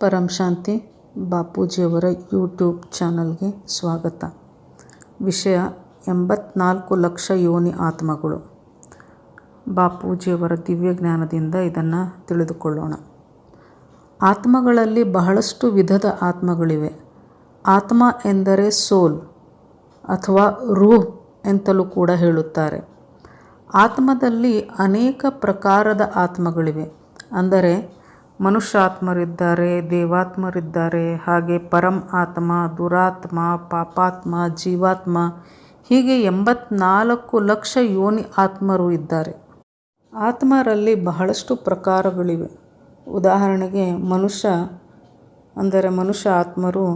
ಪರಂ ಶಾಂತಿ ಬಾಪೂಜಿಯವರ YouTube ಚಾನಲ್ಗೆ ಸ್ವಾಗತ. ವಿಷಯ 84 ಲಕ್ಷ ಯೋನಿ ಆತ್ಮಗಳು. ಬಾಪೂಜಿಯವರ ದಿವ್ಯ ಜ್ಞಾನದಿಂದ ಇದನ್ನು ತಿಳಿದುಕೊಳ್ಳೋಣ. ಆತ್ಮಗಳಲ್ಲಿ ಬಹಳಷ್ಟು ವಿಧದ ಆತ್ಮಗಳಿವೆ. ಆತ್ಮ ಎಂದರೆ ಸೋಲ್ ಅಥವಾ ರೂಹ್ ಎಂತಲೂ ಕೂಡ ಹೇಳುತ್ತಾರೆ. ಆತ್ಮದಲ್ಲಿ ಅನೇಕ ಪ್ರಕಾರದ ಆತ್ಮಗಳಿವೆ. ಅಂದರೆ ಮನುಷ್ಯಾತ್ಮರಿದ್ದಾರೆ, ದೇವಾತ್ಮರಿದ್ದಾರೆ, ಹಾಗೆ ಪರಂ ಆತ್ಮ, ದುರಾತ್ಮ, ಪಾಪಾತ್ಮ, ಜೀವಾತ್ಮ, ಹೀಗೆ 84 ಲಕ್ಷ ಯೋನಿ ಆತ್ಮರು ಇದ್ದಾರೆ. ಆತ್ಮರಲ್ಲಿ ಬಹಳಷ್ಟು ಪ್ರಕಾರಗಳಿವೆ. ಉದಾಹರಣೆಗೆ ಮನುಷ್ಯ ಆತ್ಮರು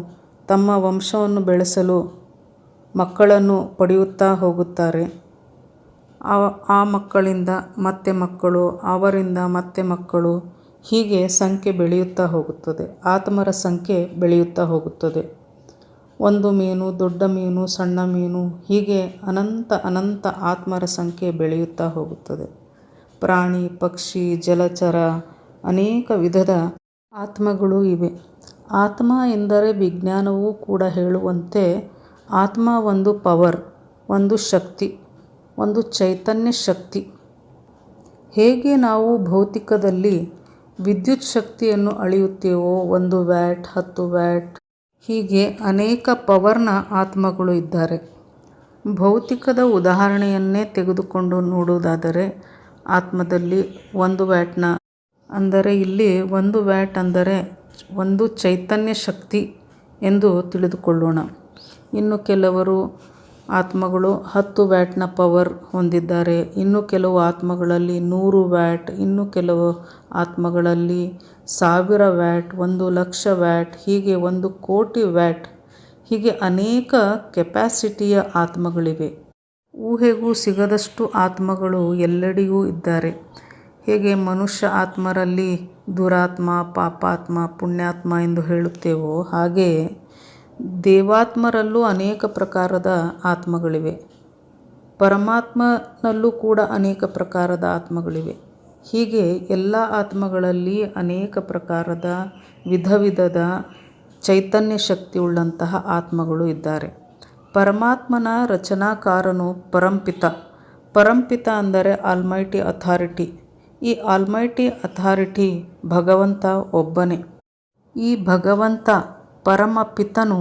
ತಮ್ಮ ವಂಶವನ್ನು ಬೆಳೆಸಲು ಮಕ್ಕಳನ್ನು ಪಡೆಯುತ್ತಾ ಹೋಗುತ್ತಾರೆ. ಆ ಮಕ್ಕಳಿಂದ ಮತ್ತೆ ಮಕ್ಕಳು, ಅವರಿಂದ ಮತ್ತೆ ಮಕ್ಕಳು, ಹೀಗೆ ಸಂಖ್ಯೆ ಬೆಳೆಯುತ್ತಾ ಹೋಗುತ್ತದೆ. ಆತ್ಮರ ಸಂಖ್ಯೆ ಬೆಳೆಯುತ್ತಾ ಹೋಗುತ್ತದೆ. ಒಂದು ಮೀನು, ದೊಡ್ಡ ಮೀನು, ಸಣ್ಣ ಮೀನು, ಹೀಗೆ ಅನಂತ ಆತ್ಮರ ಸಂಖ್ಯೆ ಬೆಳೆಯುತ್ತಾ ಹೋಗುತ್ತದೆ. ಪ್ರಾಣಿ, ಪಕ್ಷಿ, ಜಲಚರ, ಅನೇಕ ವಿಧದ ಆತ್ಮಗಳು ಇವೆ. ಆತ್ಮ ಎಂದರೆ ವಿಜ್ಞಾನವೂ ಕೂಡ ಹೇಳುವಂತೆ ಆತ್ಮ ಒಂದು ಪವರ್, ಒಂದು ಶಕ್ತಿ, ಒಂದು ಚೈತನ್ಯ ಶಕ್ತಿ. ಹೇಗೆ ನಾವು ಭೌತಿಕದಲ್ಲಿ ವಿದ್ಯುತ್ ಶಕ್ತಿಯನ್ನು ಅಳೆಯುತ್ತೇವೋ, 1 ವ್ಯಾಟ್, 10 ವ್ಯಾಟ್, ಹೀಗೆ ಅನೇಕ ಪವರ್ನ ಆತ್ಮಗಳು ಇದ್ದಾರೆ. ಭೌತಿಕದ ಉದಾಹರಣೆಯನ್ನೇ ತೆಗೆದುಕೊಂಡು ನೋಡುವುದಾದರೆ ಆತ್ಮದಲ್ಲಿ 1 ವ್ಯಾಟ್ನ ಅಂದರೆ ಇಲ್ಲಿ 1 ವ್ಯಾಟ್ ಅಂದರೆ ಒಂದು ಚೈತನ್ಯ ಶಕ್ತಿ ಎಂದು ತಿಳಿದುಕೊಳ್ಳೋಣ. ಇನ್ನು ಕೆಲವರು ಆತ್ಮಗಳು 10 ವ್ಯಾಟ್ನ ಪವರ್ ಹೊಂದಿದ್ದಾರೆ. ಇನ್ನು ಕೆಲವು ಆತ್ಮಗಳಲ್ಲಿ 100 ವ್ಯಾಟ್, ಇನ್ನು ಕೆಲವು ಆತ್ಮಗಳಲ್ಲಿ 1000 ವ್ಯಾಟ್, 1 ಲಕ್ಷ ವ್ಯಾಟ್, ಹೀಗೆ 1 ಕೋಟಿ ವ್ಯಾಟ್, ಹೀಗೆ ಅನೇಕ ಕೆಪ್ಯಾಸಿಟಿಯ ಆತ್ಮಗಳಿವೆ. ಊಹೆಗೂ ಸಿಗದಷ್ಟು ಆತ್ಮಗಳು ಎಲ್ಲೆಡೆಯೂ ಇದ್ದಾರೆ. ಹೇಗೆ ಮನುಷ್ಯ ಆತ್ಮರಲ್ಲಿ ದುರಾತ್ಮ, ಪಾಪಾತ್ಮ, ಪುಣ್ಯಾತ್ಮ ಎಂದು ಹೇಳುತ್ತೇವೋ, ಹಾಗೆಯೇ ದೇವಾತ್ಮರಲ್ಲೂ ಅನೇಕ ಪ್ರಕಾರದ ಆತ್ಮಗಳಿವೆ. ಪರಮಾತ್ಮನಲ್ಲೂ ಕೂಡ ಅನೇಕ ಪ್ರಕಾರದ ಆತ್ಮಗಳಿವೆ. ಹೀಗೆ ಎಲ್ಲ ಆತ್ಮಗಳಲ್ಲಿ ಅನೇಕ ಪ್ರಕಾರದ ವಿಧದ ಚೈತನ್ಯ ಶಕ್ತಿಯುಳ್ಳಂತಹ ಆತ್ಮಗಳು ಇದ್ದಾರೆ. ಪರಮಾತ್ಮನ ರಚನಾಕಾರನು ಪರಂಪಿತ. ಪರಂಪಿತ ಅಂದರೆ ಆಲ್ಮೈಟಿ ಅಥಾರಿಟಿ. ಈ ಆಲ್ಮೈಟಿ ಅಥಾರಿಟಿ ಭಗವಂತ ಒಬ್ಬನೇ. ಈ ಭಗವಂತ ಪರಮಪಿತನು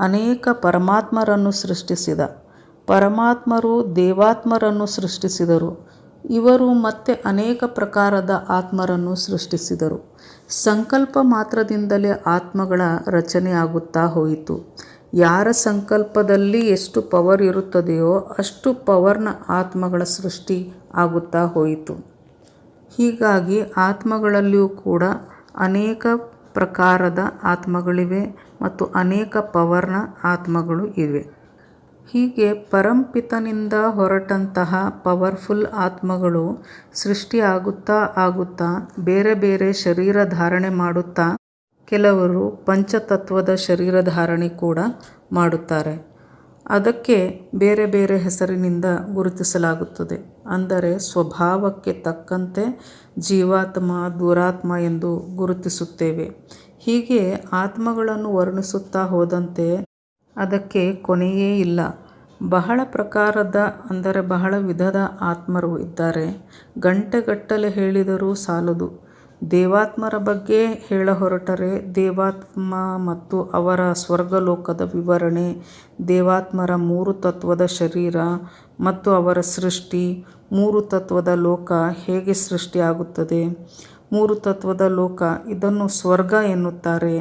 ಅನೇಕ ಪರಮಾತ್ಮರನ್ನು ಸೃಷ್ಟಿಸಿದ. ಪರಮಾತ್ಮರು ದೇವಾತ್ಮರನ್ನು ಸೃಷ್ಟಿಸಿದರು. ಇವರು ಮತ್ತೆ ಅನೇಕ ಪ್ರಕಾರದ ಆತ್ಮರನ್ನು ಸೃಷ್ಟಿಸಿದರು. ಸಂಕಲ್ಪ ಮಾತ್ರದಿಂದಲೇ ಆತ್ಮಗಳ ರಚನೆ ಆಗುತ್ತಾ ಹೋಯಿತು. ಯಾರ ಸಂಕಲ್ಪದಲ್ಲಿ ಎಷ್ಟು ಪವರ್ ಇರುತ್ತದೆಯೋ ಅಷ್ಟು ಪವರ್ನ ಆತ್ಮಗಳ ಸೃಷ್ಟಿ ಆಗುತ್ತಾ ಹೋಯಿತು. ಹೀಗಾಗಿ ಆತ್ಮಗಳಲ್ಲಿಯೂ ಕೂಡ ಅನೇಕ ಪ್ರಕಾರದ ಆತ್ಮಗಳಿವೆ ಮತ್ತು ಅನೇಕ ಪವರ್ನ ಆತ್ಮಗಳು ಇವೆ. ಹೀಗೆ ಪರಂಪಿತನಿಂದ ಹೊರಟಂತಹ ಪವರ್ಫುಲ್ ಆತ್ಮಗಳು ಸೃಷ್ಟಿ ಆಗುತ್ತಾ ಬೇರೆ ಬೇರೆ ಶರೀರ ಧಾರಣೆ ಮಾಡುತ್ತಾ, ಕೆಲವರು ಪಂಚತತ್ವದ ಶರೀರ ಧಾರಣೆ ಕೂಡ ಮಾಡುತ್ತಾರೆ. ಅದಕ್ಕೆ ಬೇರೆ ಬೇರೆ ಹೆಸರಿನಿಂದ ಗುರುತಿಸಲಾಗುತ್ತದೆ. ಅಂದರೆ ಸ್ವಭಾವಕ್ಕೆ ತಕ್ಕಂತೆ ಜೀವಾತ್ಮ, ದುರಾತ್ಮ ಎಂದು ಗುರುತಿಸುತ್ತೇವೆ. ಹೀಗೆ ಆತ್ಮಗಳನ್ನು ವರ್ಣಿಸುತ್ತಾ ಹೋದಂತೆ ಅದಕ್ಕೆ ಕೊನೆಯೇ ಇಲ್ಲ. ಬಹಳ ಪ್ರಕಾರದ ಅಂದರೆ ಬಹಳ ವಿಧದ ಆತ್ಮರು ಇದ್ದಾರೆ. ಗಂಟೆಗಟ್ಟಲೆ ಹೇಳಿದರೂ ಸಾಲದು. ದೇವಾತ್ಮರ ಬಗ್ಗೆ ಹೇಳ ಹೊರಟರೆ ದೇವಾತ್ಮ ಮತ್ತು ಅವರ ಸ್ವರ್ಗಲೋಕದ ವಿವರಣೆ, ದೇವಾತ್ಮರ 3 ತತ್ವದ ಶರೀರ ಮತ್ತು ಅವರ ಸೃಷ್ಟಿ, 3 ತತ್ವದ ಲೋಕ ಹೇಗೆ ಸೃಷ್ಟಿಯಾಗುತ್ತದೆ, 3 ತತ್ವದ ಲೋಕ ಇದನ್ನು ಸ್ವರ್ಗ ಎನ್ನುತ್ತಾರೆ.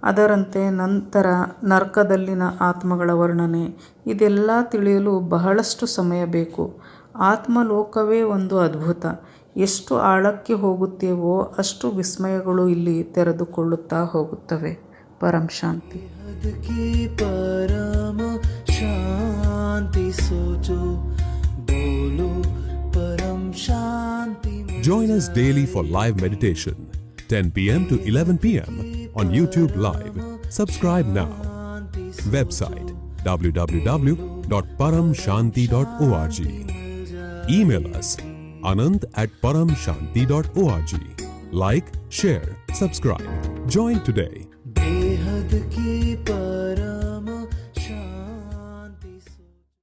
ಅದರಂತೆ ನಂತರ ನರಕದಲ್ಲಿನ ಆತ್ಮಗಳ ವರ್ಣನೆ, ಇದೆಲ್ಲ ತಿಳಿಯಲು ಬಹಳಷ್ಟು ಸಮಯ ಬೇಕು. ಆತ್ಮಲೋಕವೇ ಒಂದು ಅದ್ಭುತ. ಎಷ್ಟು ಆಳಕ್ಕೆ ಹೋಗುತ್ತೇವೋ ಅಷ್ಟು ವಿಸ್ಮಯಗಳು ಇಲ್ಲಿ ತೆರೆದುಕೊಳ್ಳುತ್ತಾ ಹೋಗುತ್ತವೆ. ಪರಂ ಶಾಂತಿ. Join us daily for live meditation, 10 p.m. to 11 p.m. on YouTube Live. Subscribe now. Website www.paramshanti.org. Email us anand@paramshanti.org. Like, share, subscribe. Join today. बेहद की